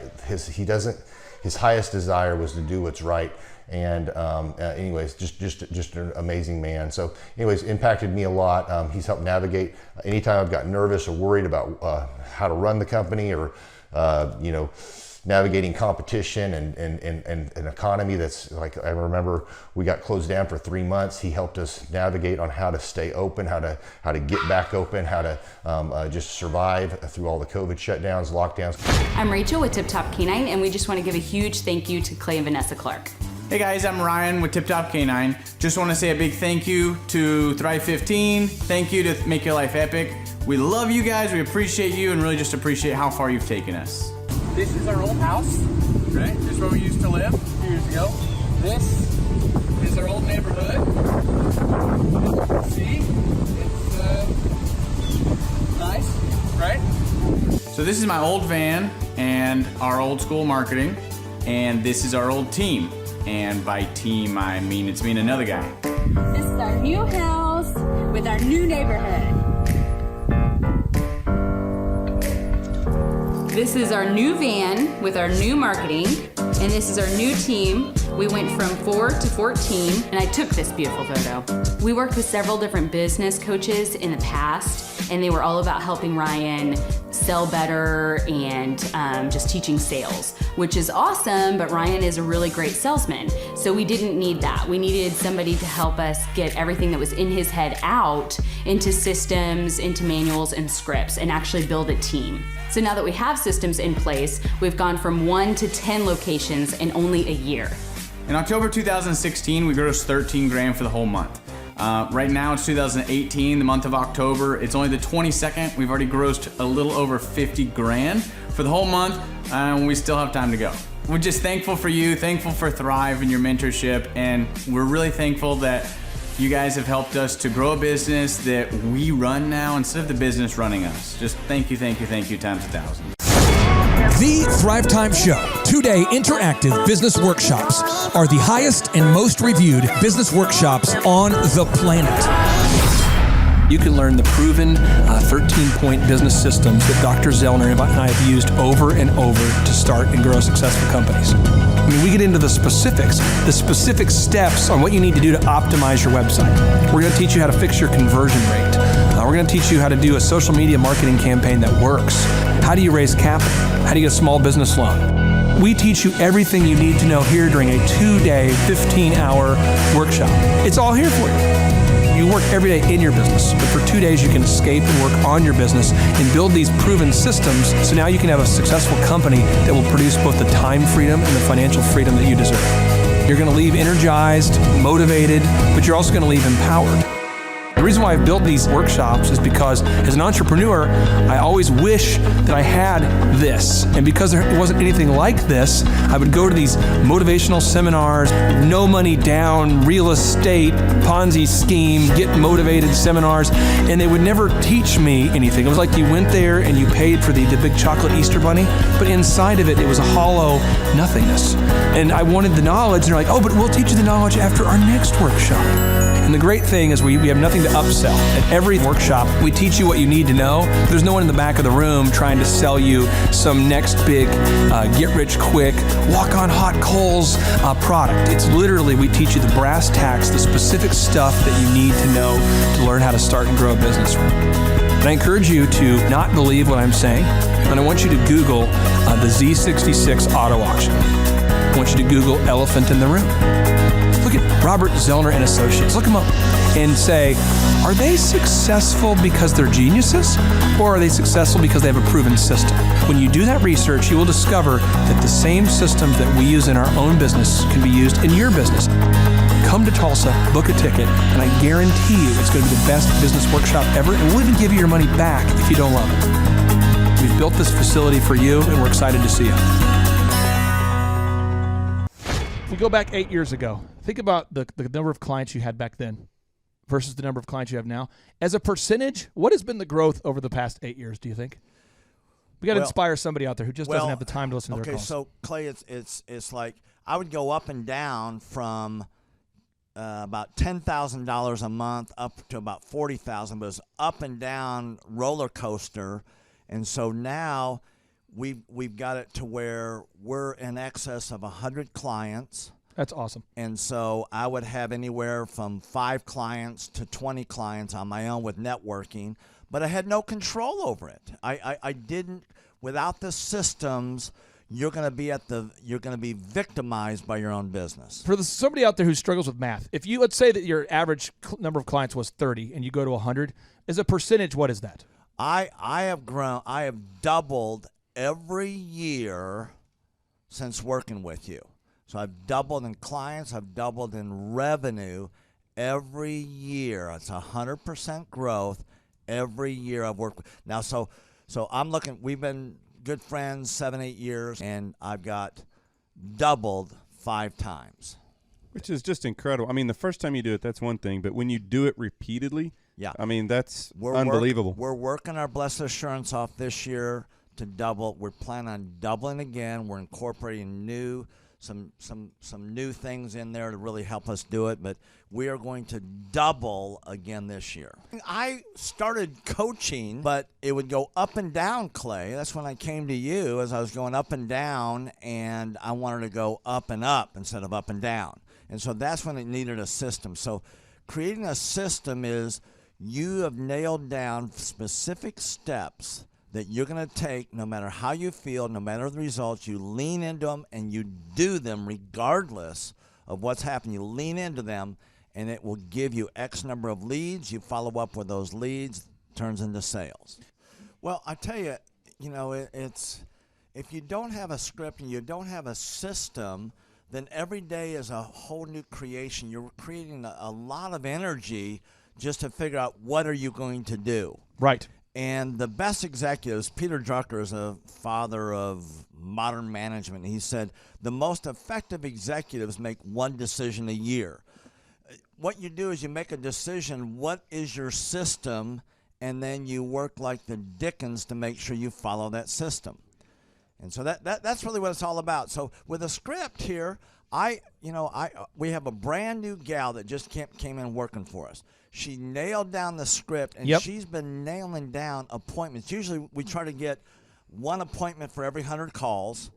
his highest desire was to do what's right And anyways, just an amazing man. So anyways, impacted me a lot. He's helped navigate anytime I've got nervous or worried about how to run the company, or navigating competition and an economy that's like, I remember we got closed down for 3 months. He helped us navigate on how to stay open, how to get back open, how to just survive through all the COVID shutdowns, lockdowns. I'm Rachel with Tip Top Canine, and we just want to give a huge thank you to Clay and Vanessa Clark. Hey guys, I'm Ryan with Tip Top Canine. Just want to say a big thank you to Thrive 15. Thank you to Make Your Life Epic. We love you guys, we appreciate you, and really just appreciate how far you've taken us. This is our old house, right? This is where we used to live a few years ago. This is our old neighborhood. See? It's nice, right? So this is my old van and our old school marketing, and this is our old team. And by team, I mean it's me and another guy. This is our new house with our new neighborhood. This is our new van with our new marketing, and this is our new team. We went from 4 to 14, and I took this beautiful photo. We worked with several different business coaches in the past, and they were all about helping Ryan sell better and just teaching sales, which is awesome, but Ryan is a really great salesman. So we didn't need that. We needed somebody to help us get everything that was in his head out into systems, into manuals and scripts, and actually build a team. So now that we have systems in place, we've gone from 1 to 10 locations in only a year. In October 2016, we grossed 13 grand for the whole month. Right now it's 2018, the month of October. It's only the 22nd. We've already grossed a little over 50 grand for the whole month, and we still have time to go. We're just thankful for you, thankful for Thrive and your mentorship, and we're really thankful that you guys have helped us to grow a business that we run now instead of the business running us. Just thank you times 1,000. The Thrive Time Show 2-day interactive business workshops are the highest and most reviewed business workshops on the planet. You can learn the proven 13-point business systems that Dr. Zellner and I have used over and over to start and grow successful companies. I mean, we get into the specific steps on what you need to do to optimize your website. We're going to teach you how to fix your conversion rate. We're going to teach you how to do a social media marketing campaign that works. How do you raise capital? How do you get a small business loan? We teach you everything you need to know here during a 2-day, 15-hour workshop. It's all here for you. You work every day in your business, but for 2 days you can escape and work on your business and build these proven systems so now you can have a successful company that will produce both the time freedom and the financial freedom that you deserve. You're going to leave energized, motivated, but you're also going to leave empowered. The reason why I've built these workshops is because as an entrepreneur, I always wish that I had this. And because there wasn't anything like this, I would go to these motivational seminars, no money down, real estate, Ponzi scheme, get motivated seminars, and they would never teach me anything. It was like you went there and you paid for the big chocolate Easter bunny, but inside of it, it was a hollow nothingness. And I wanted the knowledge, and they're like, oh, but we'll teach you the knowledge after our next workshop. And the great thing is we have nothing to upsell. At every workshop, we teach you what you need to know. There's no one in the back of the room trying to sell you some next big get-rich-quick, walk-on-hot coals product. It's literally, we teach you the brass tacks, the specific stuff that you need to know to learn how to start and grow a business. And I encourage you to not believe what I'm saying, and I want you to Google the Z66 auto auction. I want you to Google elephant in the room. Look at Robert Zellner and Associates. Look them up and say, are they successful because they're geniuses, or are they successful because they have a proven system? When you do that research, you will discover that the same systems that we use in our own business can be used in your business. Come to Tulsa, book a ticket, and I guarantee you it's going to be the best business workshop ever, and we'll even give you your money back if you don't love it. We've built this facility for you, and we're excited to see you. If we go back 8 years ago, think about the number of clients you had back then versus the number of clients you have now. As a percentage, what has been the growth over the past 8 years, do you think? We got to inspire somebody out there who just doesn't have the time to listen to their calls. Okay, so Clay, it's like I would go up and down from about $10,000 a month up to about $40,000, but it's up and down roller coaster, and so now we've got it to where we're in excess of 100 clients. That's awesome. And so I would have anywhere from 5 clients to 20 clients on my own with networking, but I had no control over it. I didn't, without the systems, you're going to be victimized by your own business. For somebody out there who struggles with math, if you, let's say that your average number of clients was 30 and you go to 100, as a percentage, what is that? I have doubled every year since working with you. So I've doubled in clients, I've doubled in revenue every year. It's 100% growth every year I've worked with. Now, so I'm looking, we've been good friends 7-8 years, and I've got doubled 5 times. Which is just incredible. I mean, the first time you do it, that's one thing, but when you do it repeatedly, yeah, I mean, that's unbelievable. We're working our Blessed Assurance off this year to double. We're planning on doubling again. We're incorporating some new things in there to really help us do it, but we are going to double again this year. I started coaching, but it would go up and down, Clay. That's when I came to you, as I was going up and down, and I wanted to go up and up instead of up and down. And so that's when it needed a system. So creating a system is you have nailed down specific steps that you're going to take no matter how you feel, no matter the results. You lean into them and you do them regardless of what's happening. You lean into them and it will give you X number of leads. You follow up with those leads, turns into sales. Well, I tell you, it's if you don't have a script and you don't have a system, then every day is a whole new creation. You're creating a lot of energy just to figure out what are you going to do. Right. And the best executives, Peter Drucker is a father of modern management. He said, the most effective executives make one decision a year. What you do is you make a decision, what is your system, and then you work like the Dickens to make sure you follow that system. And so that's really what it's all about. So with a script here, we have a brand new gal that just came in working for us. She nailed down the script, and she's been nailing down appointments. Usually we try to get one appointment for every 100 calls.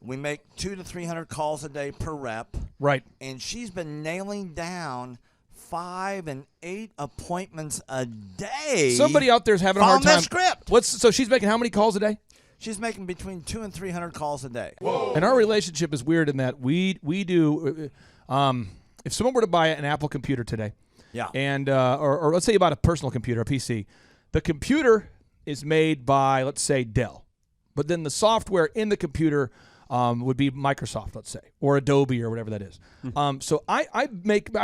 We make 200 to 300 calls a day per rep. Right. And she's been nailing down 5 and 8 appointments a day. Somebody out there is having a hard time. That script. So she's making how many calls a day? She's making between 200 and 300 calls a day. Whoa. And our relationship is weird in that we do. If someone were to buy an Apple computer today, and or let's say you bought a personal computer, a PC, the computer is made by, let's say, Dell, but then the software in the computer would be Microsoft, let's say, or Adobe or whatever that is. So I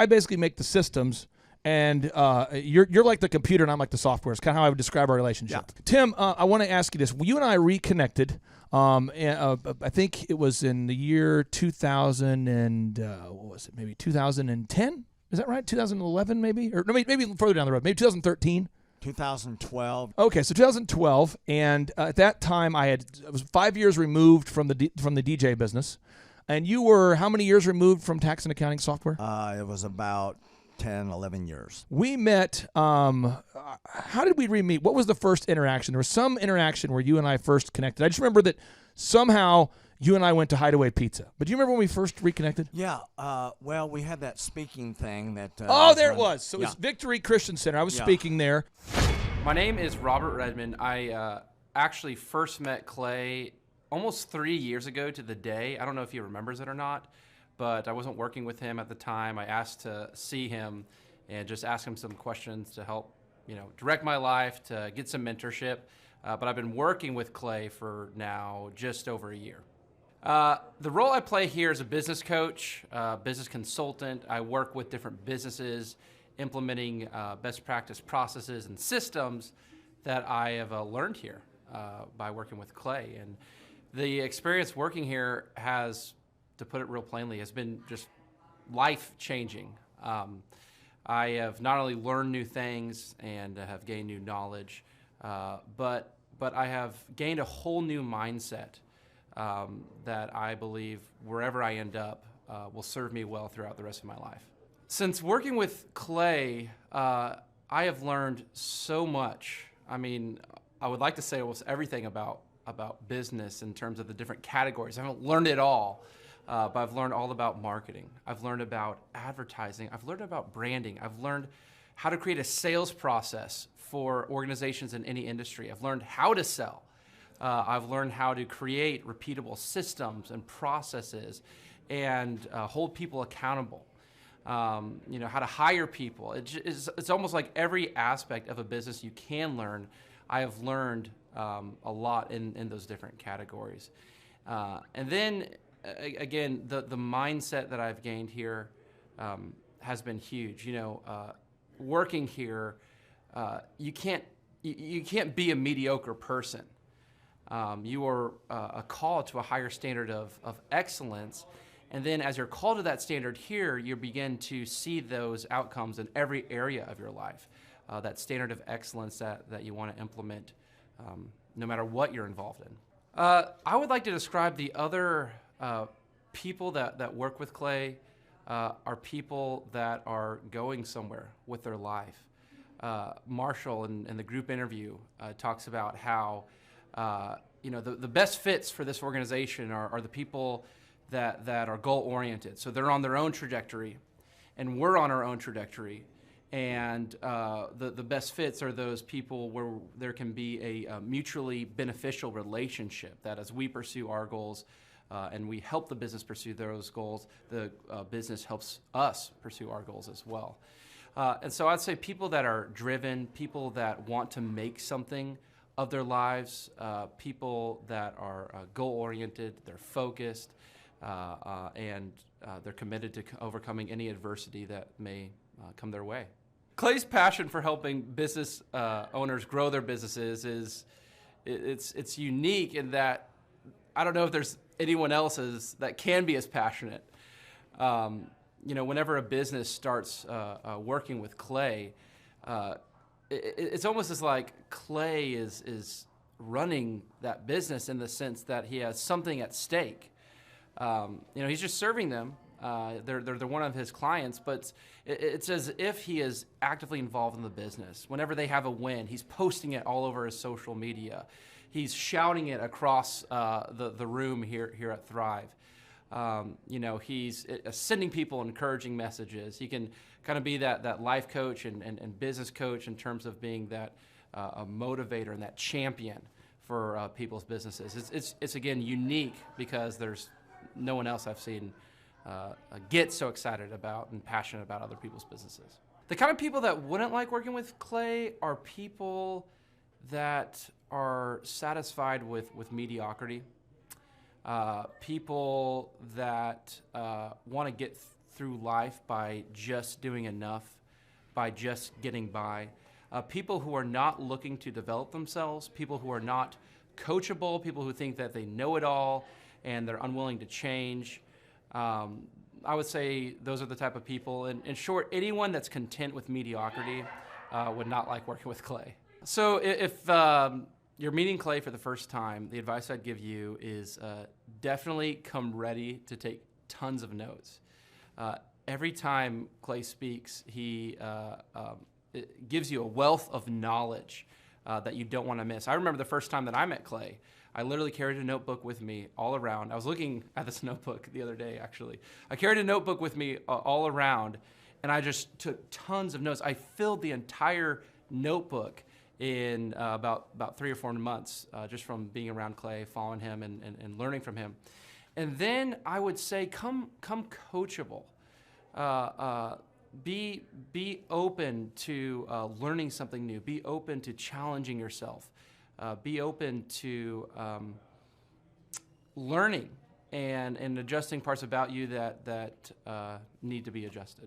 basically make the systems, and you're like the computer and I'm like the software. It's kind of how I would describe our relationship. Yeah. Tim, I want to ask you this. You and I reconnected. I think it was in the year 2000 and what was it? Maybe 2010. Is that right? 2011 maybe? Or maybe further down the road. Maybe 2013? 2012. Okay, so 2012, and at that time I was 5 years removed from the DJ business, and you were how many years removed from tax and accounting software? It was about 10, 11 years. We met, how did we re-meet? What was the first interaction? There was some interaction where you and I first connected. I just remember that somehow you and I went to Hideaway Pizza. But do you remember when we first reconnected? Yeah. Well, we had that speaking thing that... there it was. So it was Victory Christian Center. I was speaking there. My name is Robert Redmond. I actually first met Clay almost 3 years ago to the day. I don't know if he remembers it or not, but I wasn't working with him at the time. I asked to see him and just ask him some questions to help, direct my life, to get some mentorship. But I've been working with Clay for now just over a year. The role I play here is a business coach, business consultant. I work with different businesses, implementing best practice processes and systems that I have learned here by working with Clay. And the experience working here has, to put it real plainly, has been just life-changing. I have not only learned new things and have gained new knowledge, but I have gained a whole new mindset that I believe wherever I end up will serve me well throughout the rest of my life. Since working with Clay, I have learned so much. I mean, I would like to say almost everything about business in terms of the different categories. I haven't learned it all, but I've learned all about marketing. I've learned about advertising. I've learned about branding. I've learned how to create a sales process for organizations in any industry. I've learned how to sell. I've learned how to create repeatable systems and processes and hold people accountable. How to hire people. It's almost like every aspect of a business you can learn. I have learned a lot in those different categories. And then, again, the mindset that I've gained here has been huge. Working here, you can't be a mediocre person. You are called to a higher standard of excellence. And then as you're called to that standard here, you begin to see those outcomes in every area of your life. That standard of excellence that you want to implement no matter what you're involved in. I would like to describe the other people that work with Clay are people that are going somewhere with their life. Marshall in the group interview talks about how the best fits for this organization are the people that are goal-oriented. So they're on their own trajectory, and we're on our own trajectory. And the best fits are those people where there can be a mutually beneficial relationship, that as we pursue our goals and we help the business pursue those goals, the business helps us pursue our goals as well. And so I'd say people that are driven, people that want to make something of their lives, people that are goal-oriented, they're focused, and they're committed to overcoming any adversity that may come their way. Clay's passion for helping business owners grow their businesses it's unique in that I don't know if there's anyone else that can be as passionate. Whenever a business starts working with Clay, it's almost as like Clay is running that business in the sense that he has something at stake. He's just serving them. They're one of his clients, but it's as if he is actively involved in the business. Whenever they have a win, he's posting it all over his social media. He's shouting it across the room here at Thrive. He's sending people encouraging messages. He can kind of be that life coach and business coach in terms of being that a motivator and that champion for people's businesses. It's again unique because there's no one else I've seen get so excited about and passionate about other people's businesses. The kind of people that wouldn't like working with Clay are people that are satisfied with mediocrity. People that want to get through life by just doing enough, by just getting by. People who are not looking to develop themselves, people who are not coachable, people who think that they know it all and they're unwilling to change. I would say those are the type of people. In short, anyone that's content with mediocrity would not like working with Clay. So if you're meeting Clay for the first time, the advice I'd give you is definitely come ready to take tons of notes. Every time Clay speaks, he it gives you a wealth of knowledge that you don't want to miss. I remember the first time that I met Clay. I literally carried a notebook with me all around. I was looking at this notebook the other day, actually. I carried a notebook with me all around, and I just took tons of notes. I filled the entire notebook in about 3 or 4 months, just from being around Clay, following him, and learning from him. And then I would say, come coachable. Be open to learning something new. Be open to challenging yourself. Be open to learning and adjusting parts about you that need to be adjusted.